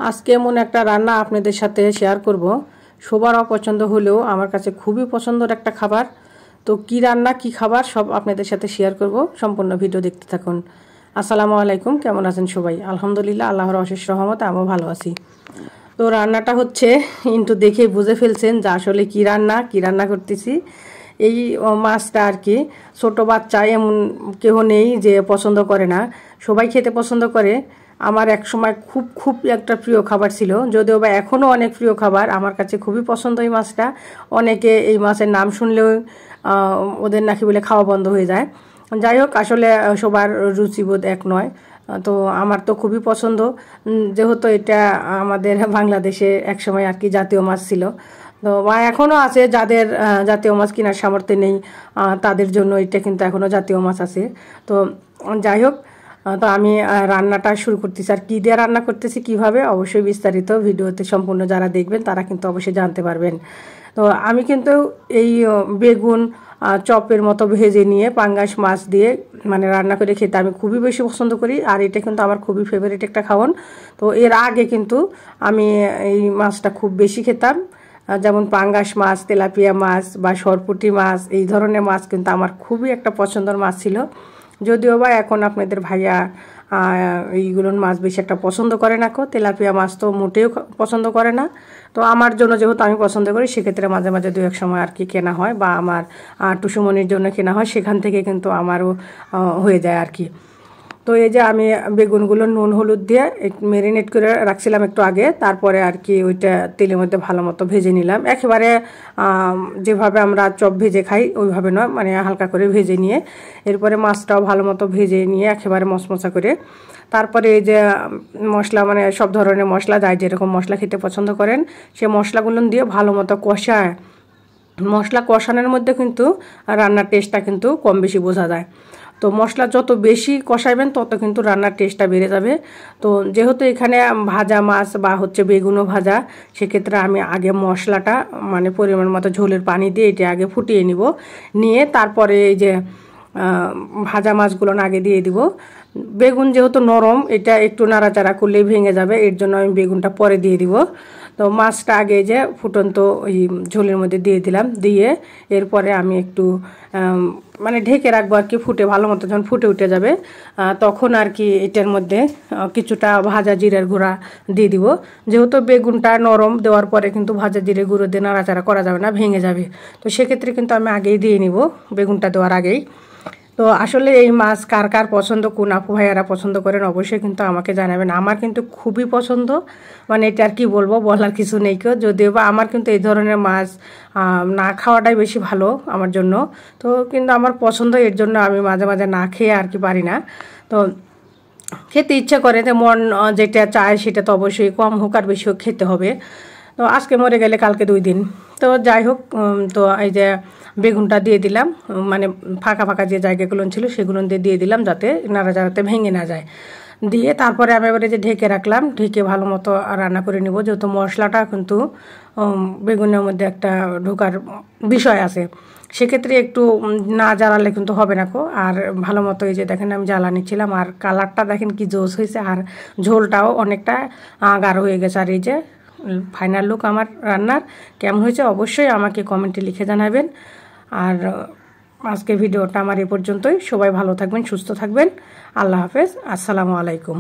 আজকে এমন একটা রান্না আপনাদের সাথে শেয়ার করব। সবার অপছন্দ হলেও আমার কাছে খুবই পছন্দের একটা খাবার। তো কি রান্না কি খাবার সব আপনাদের সাথে শেয়ার করব। সম্পূর্ণ ভিডিও দেখতে থাকুন। আসসালামু আলাইকুম, কেমন আছেন সবাই? আলহামদুলিল্লাহ, আল্লাহর অশেষ রহমতে আমিও ভালো আছি। তো রান্নাটা হচ্ছে কিন্তু দেখে বুঝে ফেলছেন যে আসলে কি রান্না করতেছি। এই মাছটা আর কি ছোট বাচ্চা এমন কেউ নেই যে পছন্দ করে না, সবাই খেতে পছন্দ করে। আমার এক সময় খুব একটা প্রিয় খাবার ছিল, যদিও বা এখনও অনেক প্রিয় খাবার। আমার কাছে খুবই পছন্দ এই মাছটা। অনেকে এই মাছের নাম শুনলেও ওদের নাকি বলে খাওয়া বন্ধ হয়ে যায়। যাই হোক, আসলে সবার রুচিবোধ এক নয়। তো আমার তো খুবই পছন্দ, যেহেতু এটা আমাদের বাংলাদেশে একসময় আর কি জাতীয় মাছ ছিল। তো এখনও আছে, যাদের জাতীয় মাছ কেনার সামর্থ্য নেই তাদের জন্য এটা কিন্তু এখনও জাতীয় মাছ আছে। তো যাই হোক, তো আমি রান্নাটা শুরু করতেছি। আর কী দিয়ে রান্না করতেছি কীভাবে, অবশ্যই বিস্তারিত ভিডিওতে সম্পূর্ণ যারা দেখবেন তারা কিন্তু অবশ্যই জানতে পারবেন। তো আমি কিন্তু এই বেগুন চপের মতো ভেজে নিয়ে পাঙ্গাস মাছ দিয়ে মানে রান্না করে খেতে আমি খুবই বেশি পছন্দ করি। আর এটা কিন্তু আমার খুবই ফেভারিট একটা খাওয়ান। তো এর আগে কিন্তু আমি এই মাছটা খুব বেশি খেতাম, যেমন পাঙ্গাস মাছ, তেলাপিয়া মাছ বা সরপুঁটি মাছ, এই ধরনের মাছ কিন্তু আমার খুবই একটা পছন্দের মাছ ছিল। যদিও বা এখন আপনাদের ভাইয়া এইগুলোর মাছ বেশি একটা পছন্দ করে না, তেলাপিয়া মাছ তো মোটেও পছন্দ করে না। তো আমার জন্য যেহেতু আমি পছন্দ করি, সেক্ষেত্রে মাঝে মাঝে দু এক সময় আর কি কেনা হয়, বা আমার টুসুমনির জন্য কেনা হয়, সেখান থেকে কিন্তু আমারও হয়ে যায় আর কি। তো এই যে আমি বেগুনগুলো নুন হলুদ দিয়ে ম্যারিনেট করে রাখছিলাম একটু আগে, তারপরে আর কি ওইটা তেলের মধ্যে ভালো মতো ভেজে নিলাম। একেবারে যেভাবে আমরা চপ ভেজে খাই ওইভাবে নয়, মানে হালকা করে ভেজে নিয়ে এরপরে মাছটাও ভালো মতো ভেজে নিয়ে একেবারে মশমশা করে তারপরে এই যে মশলা, মানে সব ধরনের মশলা, যাই যেরকম মশলা খেতে পছন্দ করেন সে মশলাগুলো দিয়ে ভালো মতো কষায়। মশলা কষানোর মধ্যে কিন্তু রান্নার টেস্টটা কিন্তু কম বেশি বোঝা যায়। তো মশলা যত বেশি কষাইবেন তত কিন্তু রান্নার টেস্টটা বেড়ে যাবে। তো যেহেতু এখানে ভাজা মাছ বা হচ্ছে বেগুনও ভাজা, সেক্ষেত্রে আমি আগে মশলাটা মানে পরিমাণ মতো ঝোলের পানি দিয়ে এটা আগে ফুটিয়ে নিয়ে তারপরে এই যে ভাজা মাছগুলো আগে দিয়ে দিব। বেগুন যেহেতু নরম, এটা একটু নাড়াচাড়া করলেই ভেঙে যাবে, এর জন্য আমি বেগুনটা পরে দিয়ে দিব। তো মাছটা আগে যে ফুটন্ত ওই ঝোলের মধ্যে দিয়ে দিলাম, দিয়ে এরপরে আমি একটু মানে ঢেকে রাখবো আর কি। ভালো মতো যখন ফুটে উঠে যাবে তখন আর কি এটার মধ্যে কিছুটা ভাজা জিরের গুঁড়া দিয়ে দিব। যেহেতু বেগুনটা নরম, দেওয়ার পরে কিন্তু ভাজা জিরে গুঁড়ো দিয়ে নাড়াচাড়া করা যাবে না, ভেঙে যাবে। তো সেক্ষেত্রে কিন্তু আমি আগেই দিয়ে নিব, বেগুনটা দেওয়ার আগেই। তো আসলে এই মাছ কার কার পছন্দ, কোন আপু ভাইয়ারা পছন্দ করেন অবশ্যই কিন্তু আমাকে জানাবেন। আমার কিন্তু খুবই পছন্দ, মানে এটা আর কি বলবো, বলার কিছু নেই কেউ। যদিও বা আমার কিন্তু এই ধরনের মাছ না খাওয়াটাই বেশি ভালো আমার জন্য। তো কিন্তু আমার পছন্দ, এর জন্য আমি মাঝে মাঝে না খেয়ে আর কি পারি না। তো খেতে ইচ্ছা করে, যে মন যেটা চায় সেটা তো অবশ্যই কম হোক আর বেশি হোক খেতে হবে। তো আজকে মরে গেলে কালকে 2 দিন। তো যাই হোক, তো এই যে বেগুনটা দিয়ে দিলাম, মানে ফাঁকা ফাঁকা যে জায়গাগুলো ছিল সেগুলো দিয়ে দিলাম, যাতে নাড়াচাড়াতে ভেঙে না যায়। দিয়ে তারপরে আমি এবারে যে ঢেকে রাখলাম, ঢেকে ভালো মতো রান্না করে নিব। যেহেতু মশলাটা কিন্তু বেগুনের মধ্যে একটা ঢোকার বিষয় আছে, সেক্ষেত্রে একটু না জ্বালালে কিন্তু হবে না আর ভালো মতো এই যে দেখেন আমি জ্বালা নিচ্ছিলাম, আর কালারটা দেখেন কি জোস হয়েছে, আর ঝোলটাও অনেকটা গাঢ় হয়ে গেছে। আর এই যে ফাইনাল লুক আমার রান্নার কেমন হয়েছে অবশ্যই আমাকে কমেন্টে লিখে জানাবেন। আর আজকে ভিডিওটা আমার এ পর্যন্তই। সবাই ভালো থাকবেন, সুস্থ থাকবেন। আল্লাহ হাফেজ, আসসালামু আলাইকুম।